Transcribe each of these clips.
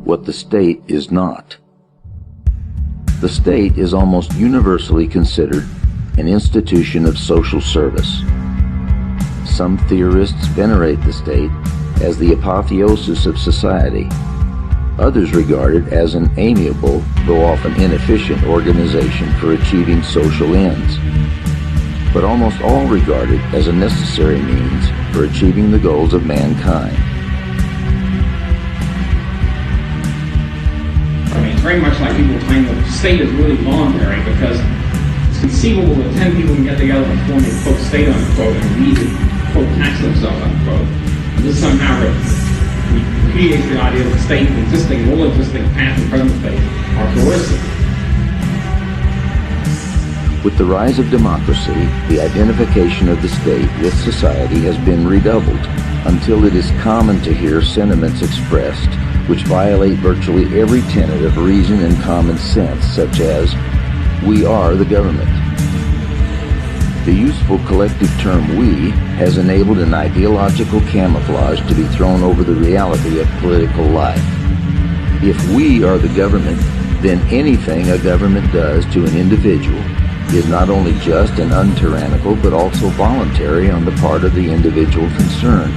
what the state is not. The state is almost universally considered an institution of social service. Some theorists venerate the state as the apotheosis of society. Others regard it as an amiable, though often inefficient, organization for achieving social ends. But almost all regard it as a necessary means for achieving the goals of mankind. I mean, it's very much like people claim that the state is really voluntary because it's conceivable that 10 people can get together and form a quote state unquote and immediately quote tax themselves unquote. And this somehow repudiates the idea that the state existing and all existing past and present states are coercive. With the rise of democracy, the identification of the state with society has been redoubled until it is common to hear sentiments expressed which violate virtually every tenet of reason and common sense, such as, "We are the government." The useful collective term "we" has enabled an ideological camouflage to be thrown over the reality of political life. If we are the government, then anything a government does to an individual is not only just and untyrannical, but also voluntary on the part of the individual concerned.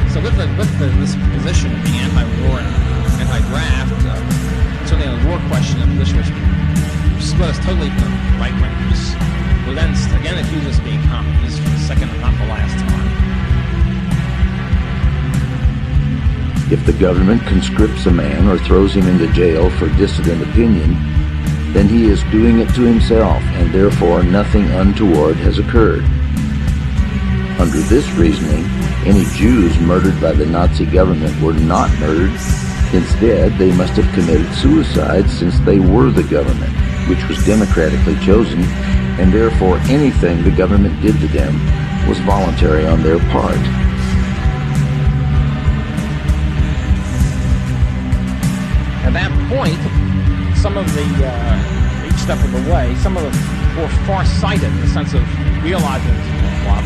So with this position of being anti-war and anti-draft, certainly on the war question, a position which split us totally from the right wingers, will then again accuse us of being communists for the second and not the last time. If the government conscripts a man or throws him into jail for dissident opinion, then he is doing it to himself, and therefore nothing untoward has occurred. Under this reasoning, any Jews murdered by the Nazi government were not murdered. Instead, they must have committed suicide since they were the government, which was democratically chosen, and therefore anything the government did to them was voluntary on their part. At that point, some of the, each step of the way, some of the more far-sighted in the sense of realizing this plot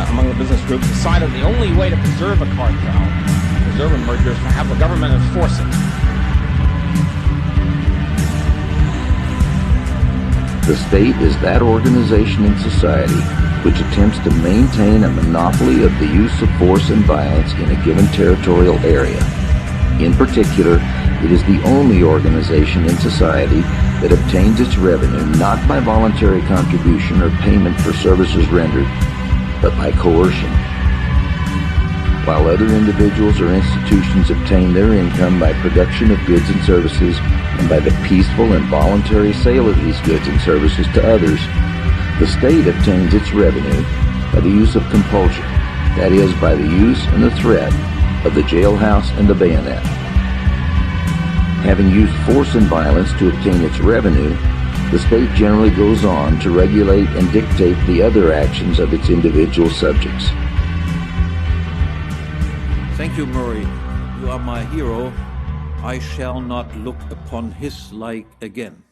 among the business groups decided the only way to preserve a cartel, preserve a merger, is to have the government enforce it. The state is that organization in society which attempts to maintain a monopoly of the use of force and violence in a given territorial area. In particular, it is the only organization in society that obtains its revenue not by voluntary contribution or payment for services rendered, but by coercion. While other individuals or institutions obtain their income by production of goods and services and by the peaceful and voluntary sale of these goods and services to others, the state obtains its revenue by the use of compulsion, that is, by the use and the threat of the jailhouse and the bayonet. Having used force and violence to obtain its revenue, the state generally goes on to regulate and dictate the other actions of its individual subjects. Thank you, Murray. You are my hero. I shall not look upon his like again.